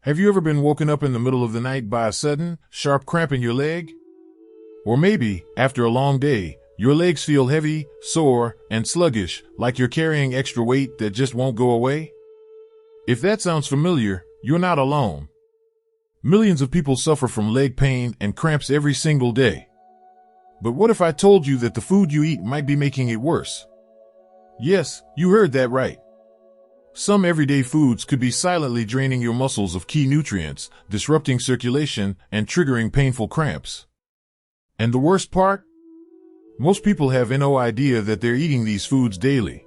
Have you ever been woken up in the middle of the night by a sudden, sharp cramp in your leg? Or maybe, after a long day, your legs feel heavy, sore, and sluggish, like you're carrying extra weight that just won't go away? If that sounds familiar, you're not alone. Millions of people suffer from leg pain and cramps every single day. But what if I told you that the food you eat might be making it worse? Yes, you heard that right. Some everyday foods could be silently draining your muscles of key nutrients, disrupting circulation, and triggering painful cramps. And the worst part? Most people have no idea that they're eating these foods daily.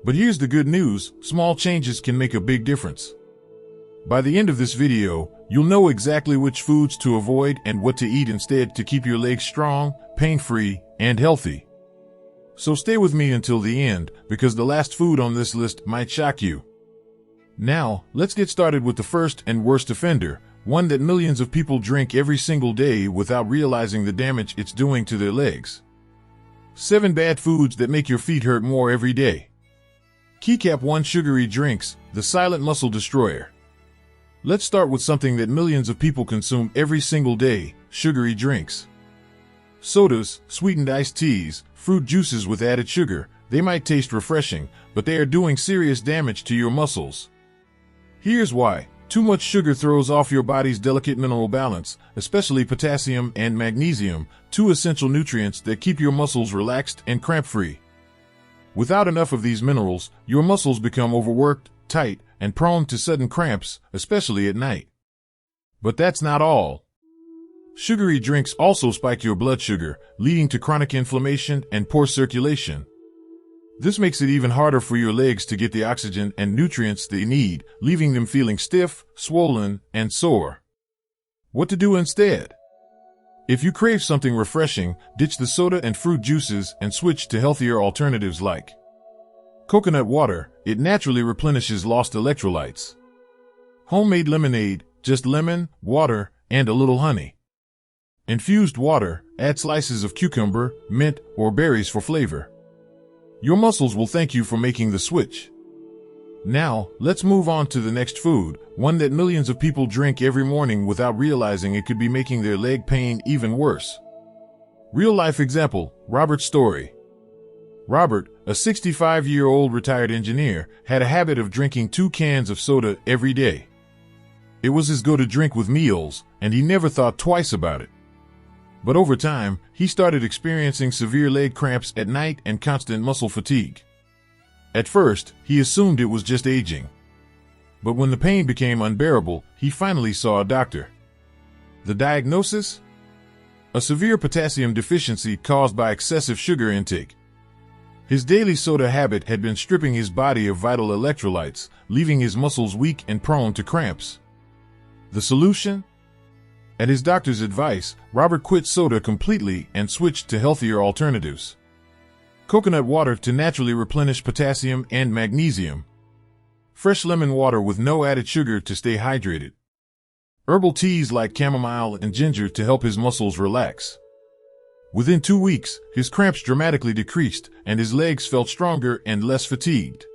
But here's the good news: small changes can make a big difference. By the end of this video, you'll know exactly which foods to avoid and what to eat instead to keep your legs strong, pain-free, and healthy. So stay with me until the end, because the last food on this list might shock you. Now, let's get started with the first and worst offender, one that millions of people drink every single day without realizing the damage it's doing to their legs. 7 bad foods that make your feet hurt more every day. Keycap 1: Sugary drinks, the silent muscle destroyer. Let's start with something that millions of people consume every single day: sugary drinks. Sodas, sweetened iced teas, fruit juices with added sugar. They might taste refreshing, but they are doing serious damage to your muscles. Here's why. Too much sugar throws off your body's delicate mineral balance, especially potassium and magnesium, 2 essential nutrients that keep your muscles relaxed and cramp-free. Without enough of these minerals, your muscles become overworked, tight, and prone to sudden cramps, especially at night. But that's not all. Sugary drinks also spike your blood sugar, leading to chronic inflammation and poor circulation. This makes it even harder for your legs to get the oxygen and nutrients they need, leaving them feeling stiff, swollen, and sore. What to do instead? If you crave something refreshing, ditch the soda and fruit juices and switch to healthier alternatives like coconut water. It naturally replenishes lost electrolytes. Homemade lemonade, just lemon, water, and a little honey. Infused water, add slices of cucumber, mint, or berries for flavor. Your muscles will thank you for making the switch. Now, let's move on to the next food, one that millions of people drink every morning without realizing it could be making their leg pain even worse. Real-life example, Robert's story. Robert, a 65-year-old retired engineer, had a habit of drinking 2 cans of soda every day. It was his go-to drink with meals, and he never thought twice about it. But over time, he started experiencing severe leg cramps at night and constant muscle fatigue. At first, he assumed it was just aging. But when the pain became unbearable, he finally saw a doctor. The diagnosis? A severe potassium deficiency caused by excessive sugar intake. His daily soda habit had been stripping his body of vital electrolytes, leaving his muscles weak and prone to cramps. The solution? At his doctor's advice, Robert quit soda completely and switched to healthier alternatives. Coconut water to naturally replenish potassium and magnesium. Fresh lemon water with no added sugar to stay hydrated. Herbal teas like chamomile and ginger to help his muscles relax. Within 2 weeks, his cramps dramatically decreased, and his legs felt stronger and less fatigued.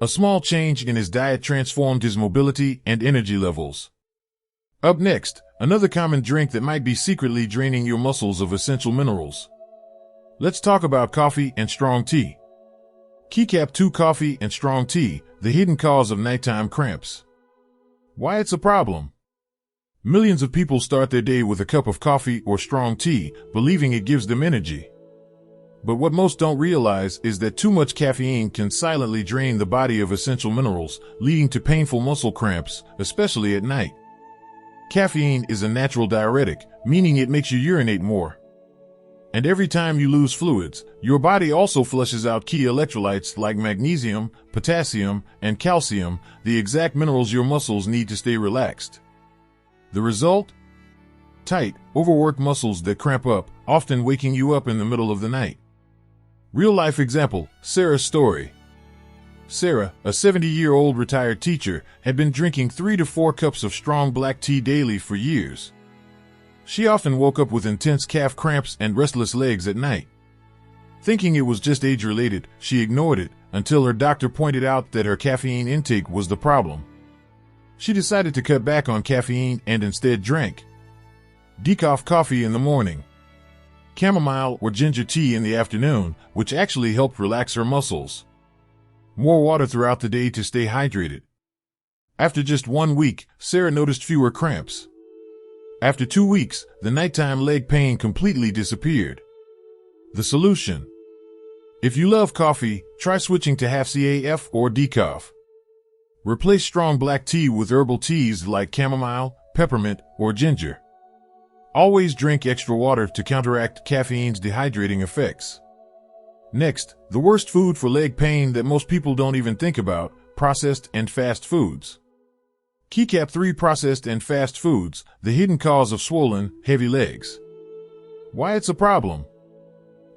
A small change in his diet transformed his mobility and energy levels. Up next, another common drink that might be secretly draining your muscles of essential minerals. Let's talk about coffee and strong tea. Keycap 2: Coffee and strong tea, the hidden cause of nighttime cramps. Why it's a problem? Millions of people start their day with a cup of coffee or strong tea, believing it gives them energy. But what most don't realize is that too much caffeine can silently drain the body of essential minerals, leading to painful muscle cramps, especially at night. Caffeine is a natural diuretic, meaning it makes you urinate more. And every time you lose fluids, your body also flushes out key electrolytes like magnesium, potassium, and calcium, the exact minerals your muscles need to stay relaxed. The result? Tight, overworked muscles that cramp up, often waking you up in the middle of the night. Real-life example, Sarah's story. Sarah, a 70-year-old retired teacher, had been drinking 3 to 4 cups of strong black tea daily for years. She often woke up with intense calf cramps and restless legs at night. Thinking it was just age-related, she ignored it, until her doctor pointed out that her caffeine intake was the problem. she decided to cut back on caffeine and instead drank decaf coffee in the morning, chamomile or ginger tea in the afternoon, which actually helped relax her muscles. More water throughout the day to stay hydrated. After just 1 week, Sarah noticed fewer cramps. After 2 weeks, the nighttime leg pain completely disappeared. The solution: if you love coffee, try switching to half CAF or decaf. Replace strong black tea with herbal teas like chamomile, peppermint, or ginger. Always drink extra water to counteract caffeine's dehydrating effects. Next, the worst food for leg pain that most people don't even think about: processed and fast foods. Keycap 3: processed and fast foods, the hidden cause of swollen, heavy legs. Why it's a problem?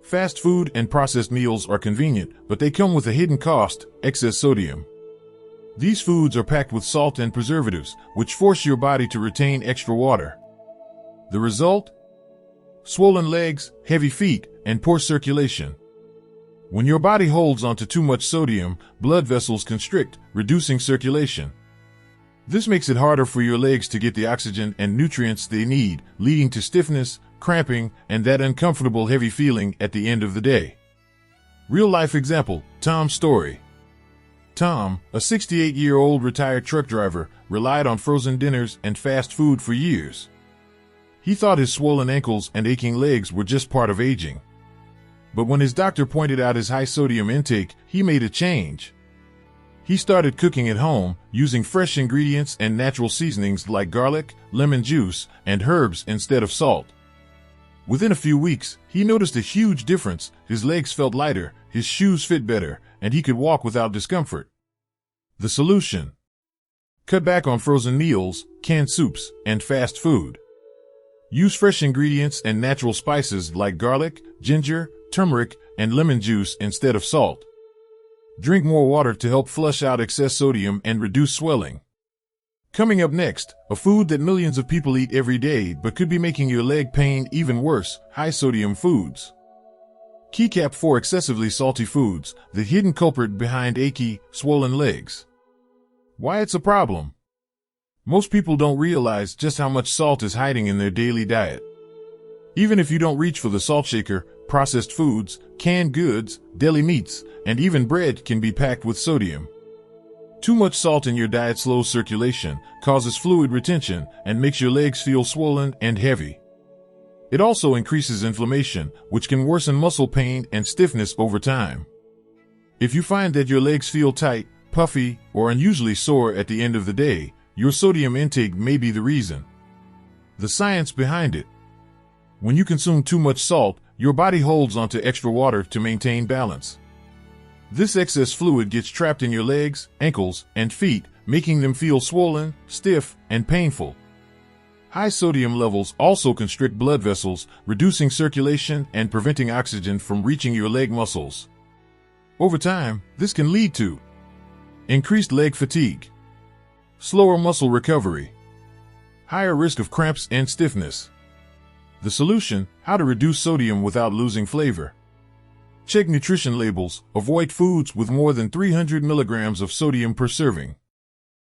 Fast food and processed meals are convenient, but they come with a hidden cost: excess sodium. These foods are packed with salt and preservatives, which force your body to retain extra water. The result? Swollen legs, heavy feet, and poor circulation. When your body holds onto too much sodium, blood vessels constrict, reducing circulation. This makes it harder for your legs to get the oxygen and nutrients they need, leading to stiffness, cramping, and that uncomfortable heavy feeling at the end of the day. Real-life example: Tom's story. Tom, a 68-year-old retired truck driver, relied on frozen dinners and fast food for years. He thought his swollen ankles and aching legs were just part of aging. But when his doctor pointed out his high sodium intake, he made a change. He started cooking at home, using fresh ingredients and natural seasonings like garlic, lemon juice, and herbs instead of salt. Within a few weeks, he noticed a huge difference. His legs felt lighter, his shoes fit better, and he could walk without discomfort. The solution: cut back on frozen meals, canned soups, and fast food. Use fresh ingredients and natural spices like garlic, ginger, turmeric, and lemon juice instead of salt. Drink more water to help flush out excess sodium and reduce swelling. Coming up next, a food that millions of people eat every day but could be making your leg pain even worse: high-sodium foods. Keycap 4: excessively salty foods, the hidden culprit behind achy, swollen legs. Why it's a problem? Most people don't realize just how much salt is hiding in their daily diet. Even if you don't reach for the salt shaker, processed foods, canned goods, deli meats, and even bread can be packed with sodium. Too much salt in your diet slows circulation, causes fluid retention, and makes your legs feel swollen and heavy. It also increases inflammation, which can worsen muscle pain and stiffness over time. If you find that your legs feel tight, puffy, or unusually sore at the end of the day, your sodium intake may be the reason. The science behind it: when you consume too much salt, your body holds onto extra water to maintain balance. This excess fluid gets trapped in your legs, ankles, and feet, making them feel swollen, stiff, and painful. High sodium levels also constrict blood vessels, reducing circulation and preventing oxygen from reaching your leg muscles. Over time, this can lead to increased leg fatigue, slower muscle recovery, higher risk of cramps and stiffness. The solution: how to reduce sodium without losing flavor. Check nutrition labels. Avoid foods with more than 300 milligrams of sodium per serving.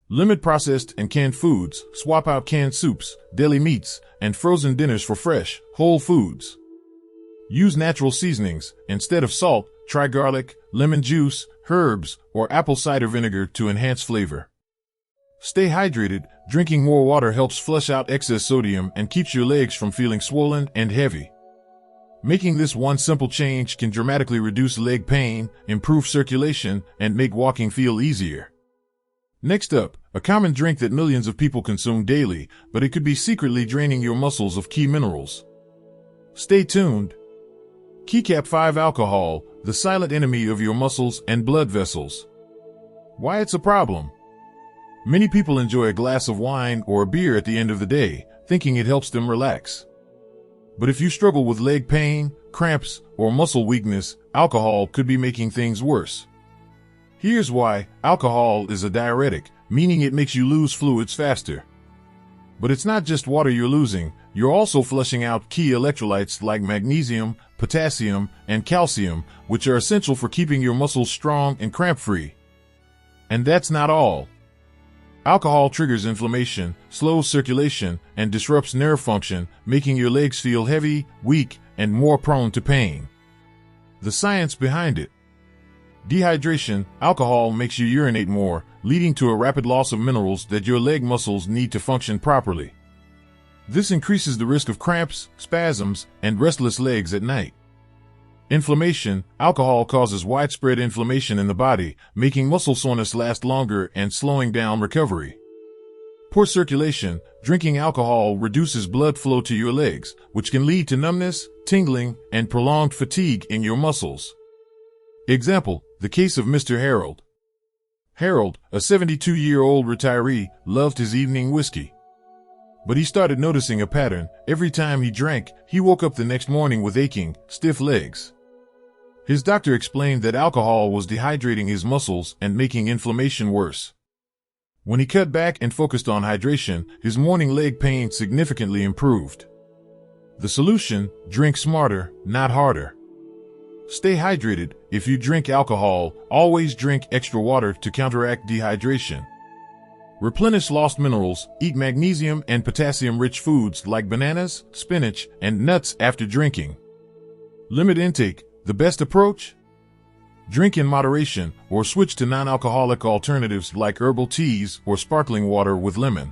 Limit processed and canned foods. Swap out canned soups, deli meats, and frozen dinners for fresh, whole foods. Use natural seasonings. Instead of salt, try garlic, lemon juice, herbs, or apple cider vinegar to enhance flavor. Stay hydrated. Drinking more water helps flush out excess sodium and keeps your legs from feeling swollen and heavy. Making this one simple change can dramatically reduce leg pain, improve circulation, and make walking feel easier. Next up, a common drink that millions of people consume daily, but it could be secretly draining your muscles of key minerals. Stay tuned. Keycap 5: alcohol, the silent enemy of your muscles and blood vessels. Why it's a problem? Many people enjoy a glass of wine or a beer at the end of the day, thinking it helps them relax. But if you struggle with leg pain, cramps, or muscle weakness, alcohol could be making things worse. Here's why: alcohol is a diuretic, meaning it makes you lose fluids faster. But it's not just water you're losing, you're also flushing out key electrolytes like magnesium, potassium, and calcium, which are essential for keeping your muscles strong and cramp-free. And that's not all. Alcohol triggers inflammation, slows circulation, and disrupts nerve function, making your legs feel heavy, weak, and more prone to pain. The science behind it. Dehydration. Alcohol makes you urinate more, leading to a rapid loss of minerals that your leg muscles need to function properly. This increases the risk of cramps, spasms, and restless legs at night. Inflammation. Alcohol causes widespread inflammation in the body, making muscle soreness last longer and slowing down recovery. Poor circulation. Drinking alcohol reduces blood flow to your legs, which can lead to numbness, tingling, and prolonged fatigue in your muscles. Example, the case of Mr. Harold. Harold, a 72-year-old retiree, loved his evening whiskey. But he started noticing a pattern. Every time he drank, he woke up the next morning with aching, stiff legs. His doctor explained that alcohol was dehydrating his muscles and making inflammation worse. When he cut back and focused on hydration, his morning leg pain significantly improved. The solution: drink smarter, not harder. Stay hydrated. If you drink alcohol, always drink extra water to counteract dehydration. Replenish lost minerals. Eat magnesium and potassium-rich foods like bananas, spinach, and nuts after drinking. Limit intake. The best approach? Drink in moderation or switch to non-alcoholic alternatives like herbal teas or sparkling water with lemon.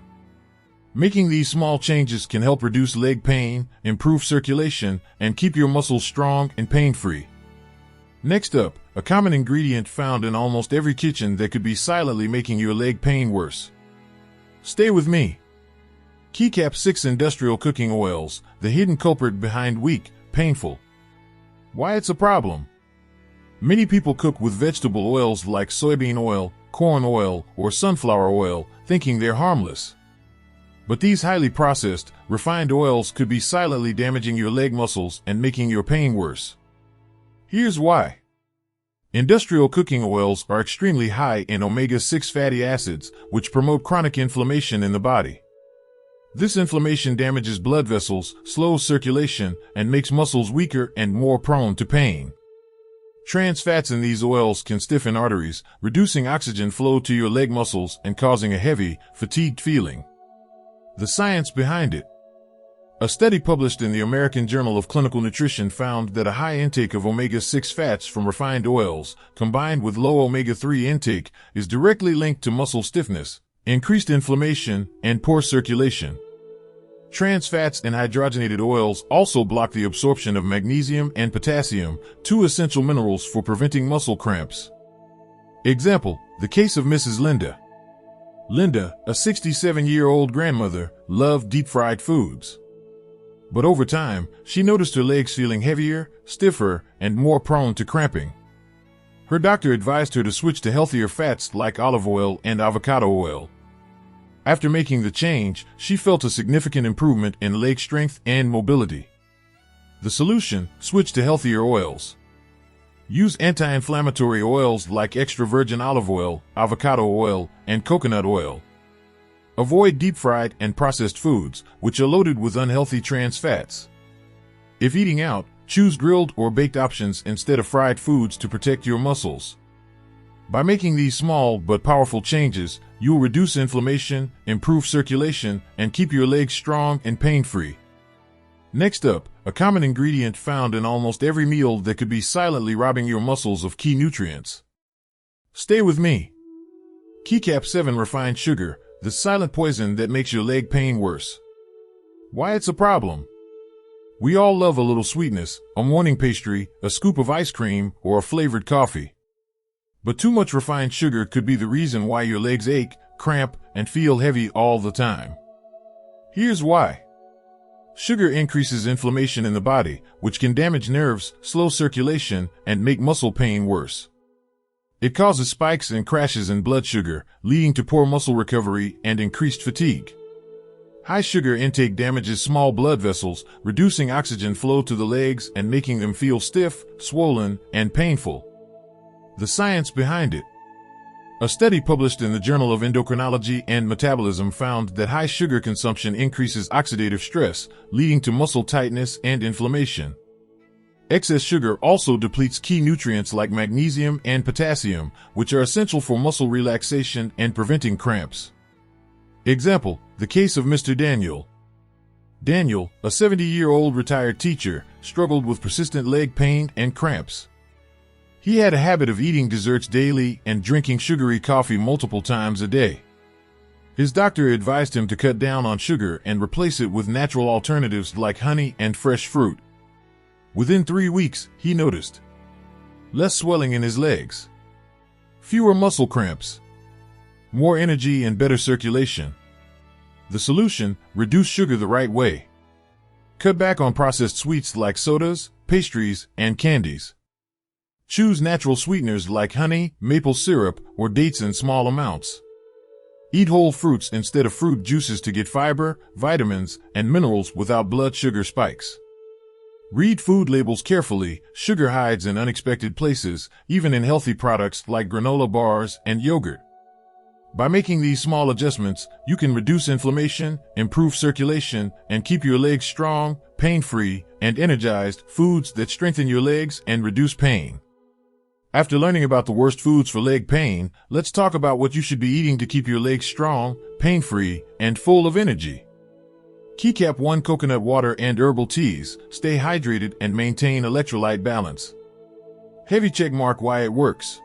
Making these small changes can help reduce leg pain, improve circulation, and keep your muscles strong and pain-free. Next up, a common ingredient found in almost every kitchen that could be silently making your leg pain worse. Stay with me. Keycap 6 industrial cooking oils, the hidden culprit behind weak, painful. Why it's a problem? Many people cook with vegetable oils like soybean oil, corn oil, or sunflower oil, thinking they're harmless. But these highly processed, refined oils could be silently damaging your leg muscles and making your pain worse. Here's why. Industrial cooking oils are extremely high in omega-6 fatty acids, which promote chronic inflammation in the body. This inflammation damages blood vessels, slows circulation, and makes muscles weaker and more prone to pain. Trans fats in these oils can stiffen arteries, reducing oxygen flow to your leg muscles and causing a heavy, fatigued feeling. The science behind it. A study published in the American Journal of Clinical Nutrition found that a high intake of omega-6 fats from refined oils, combined with low omega-3 intake, is directly linked to muscle stiffness, increased inflammation, and poor circulation. Trans fats and hydrogenated oils also block the absorption of magnesium and potassium, two essential minerals for preventing muscle cramps. Example, the case of Mrs. Linda. Linda, a 67-year-old grandmother, loved deep-fried foods. But over time, she noticed her legs feeling heavier, stiffer, and more prone to cramping. Her doctor advised her to switch to healthier fats like olive oil and avocado oil. After making the change, she felt a significant improvement in leg strength and mobility. The solution: switch to healthier oils. Use anti-inflammatory oils like extra virgin olive oil, avocado oil, and coconut oil. Avoid deep-fried and processed foods, which are loaded with unhealthy trans fats. If eating out, choose grilled or baked options instead of fried foods to protect your muscles. By making these small but powerful changes, you will reduce inflammation, improve circulation, and keep your legs strong and pain-free. Next up, a common ingredient found in almost every meal that could be silently robbing your muscles of key nutrients. Stay with me. Keycap 7 refined sugar, the silent poison that makes your leg pain worse. Why it's a problem? We all love a little sweetness, a morning pastry, a scoop of ice cream, or a flavored coffee. But too much refined sugar could be the reason why your legs ache, cramp, and feel heavy all the time. Here's why. Sugar increases inflammation in the body, which can damage nerves, slow circulation, and make muscle pain worse. It causes spikes and crashes in blood sugar, leading to poor muscle recovery and increased fatigue. High sugar intake damages small blood vessels, reducing oxygen flow to the legs and making them feel stiff, swollen, and painful. The science behind it. A study published in the Journal of Endocrinology and Metabolism found that high sugar consumption increases oxidative stress, leading to muscle tightness and inflammation. Excess sugar also depletes key nutrients like magnesium and potassium, which are essential for muscle relaxation and preventing cramps. Example, the case of Mr. Daniel. Daniel, a 70-year-old retired teacher, struggled with persistent leg pain and cramps. He had a habit of eating desserts daily and drinking sugary coffee multiple times a day. His doctor advised him to cut down on sugar and replace it with natural alternatives like honey and fresh fruit. Within 3 weeks, he noticed less swelling in his legs, fewer muscle cramps, more energy and better circulation. The solution: reduce sugar the right way. Cut back on processed sweets like sodas, pastries, and candies. Choose natural sweeteners like honey, maple syrup, or dates in small amounts. Eat whole fruits instead of fruit juices to get fiber, vitamins, and minerals without blood sugar spikes. Read food labels carefully. Sugar hides in unexpected places, even in healthy products like granola bars and yogurt. By making these small adjustments, you can reduce inflammation, improve circulation, and keep your legs strong, pain-free, and energized. Foods that strengthen your legs and reduce pain. After learning about the worst foods for leg pain, let's talk about what you should be eating to keep your legs strong, pain-free, and full of energy. Keycap 1: coconut water and herbal teas. Stay hydrated and maintain electrolyte balance. Heavy check mark why it works.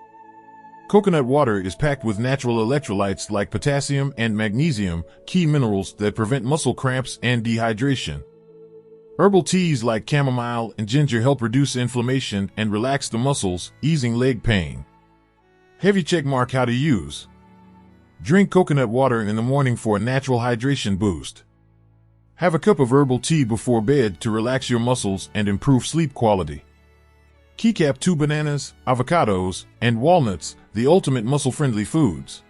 Coconut water is packed with natural electrolytes like potassium and magnesium, key minerals that prevent muscle cramps and dehydration. Herbal teas like chamomile and ginger help reduce inflammation and relax the muscles, easing leg pain. Heavy check mark how to use. Drink coconut water in the morning for a natural hydration boost. Have a cup of herbal tea before bed to relax your muscles and improve sleep quality. Keycap 2: bananas, avocados, and walnuts, the ultimate muscle-friendly foods.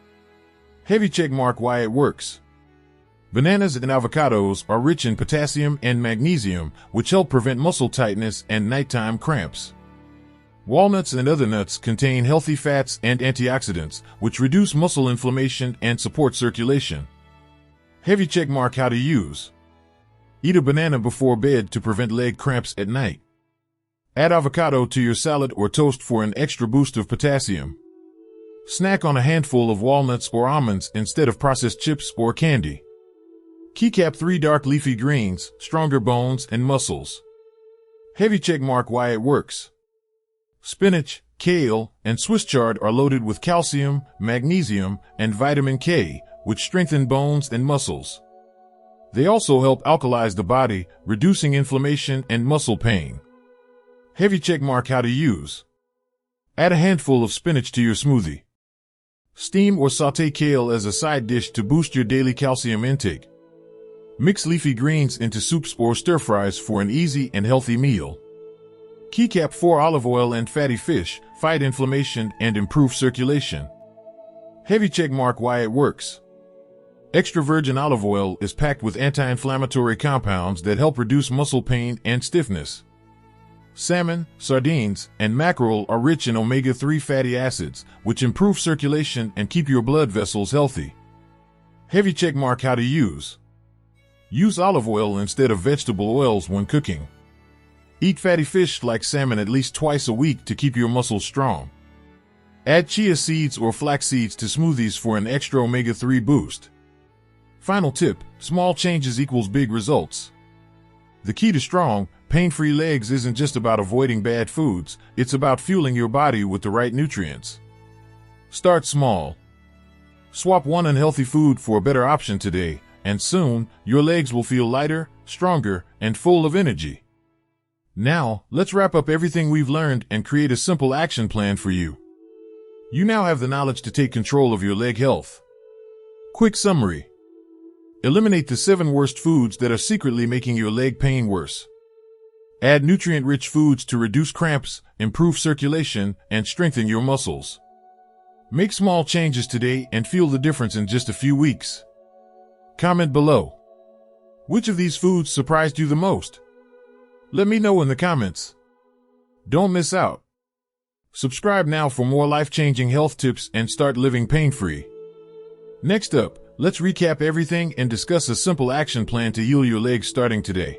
Heavy check mark why it works. Bananas and avocados are rich in potassium and magnesium, which help prevent muscle tightness and nighttime cramps. Walnuts and other nuts contain healthy fats and antioxidants, which reduce muscle inflammation and support circulation. Heavy check mark how to use. Eat a banana before bed to prevent leg cramps at night. Add avocado to your salad or toast for an extra boost of potassium. Snack on a handful of walnuts or almonds instead of processed chips or candy. Keycap 3: dark leafy greens, stronger bones and muscles. Heavy check mark why it works. Spinach, kale, and Swiss chard are loaded with calcium, magnesium, and vitamin K, which strengthen bones and muscles. They also help alkalize the body, reducing inflammation and muscle pain. Heavy check mark how to use. Add a handful of spinach to your smoothie. Steam or sauté kale as a side dish to boost your daily calcium intake. Mix leafy greens into soups or stir-fries for an easy and healthy meal. Keycap 4: olive oil and fatty fish, fight inflammation and improve circulation. Heavy check mark why it works. Extra virgin olive oil is packed with anti-inflammatory compounds that help reduce muscle pain and stiffness. Salmon, sardines, and mackerel are rich in omega-3 fatty acids, which improve circulation and keep your blood vessels healthy. Heavy check mark how to use. Use olive oil instead of vegetable oils when cooking. Eat fatty fish like salmon at least twice a week to keep your muscles strong. Add chia seeds or flax seeds to smoothies for an extra omega-3 boost. Final tip: small changes equals big results. The key to strong, pain-free legs isn't just about avoiding bad foods, it's about fueling your body with the right nutrients. Start small. Swap one unhealthy food for a better option today, and soon, your legs will feel lighter, stronger, and full of energy. Now, let's wrap up everything we've learned and create a simple action plan for you. You now have the knowledge to take control of your leg health. Quick summary. Eliminate the 7 worst foods that are secretly making your leg pain worse. Add nutrient-rich foods to reduce cramps, improve circulation, and strengthen your muscles. Make small changes today and feel the difference in just a few weeks. Comment below. Which of these foods surprised you the most? Let me know in the comments. Don't miss out. Subscribe now for more life-changing health tips and start living pain-free. Next up, let's recap everything and discuss a simple action plan to heal your legs starting today.